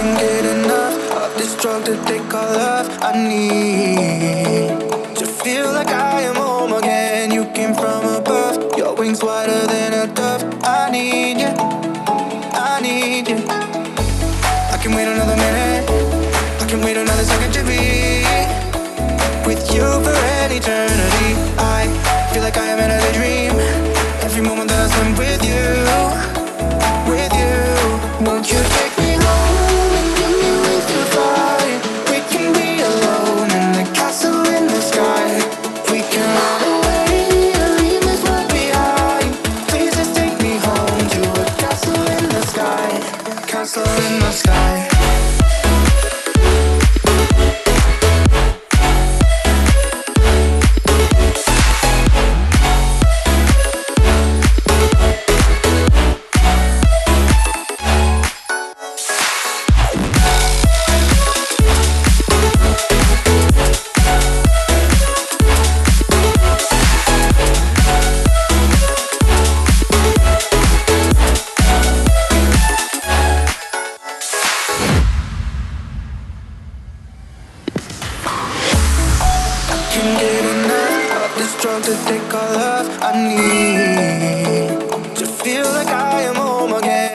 can't get enough of this drug that they call love. I need to feel like I am home again. You came from above, your wings wider than a dove. I need you, I need you. I can wait another minute, I can wait another second to be with you for an eternity. I feel like I am in a daydream every moment that I spend with you, with you. Won't you take me home and give me wings to fly? We can be alone in the castle in the sky. We can run away and leave this world behind. Please just take me home to a castle in the sky, castle in the sky. Can't get enough of this drug that they call love. I need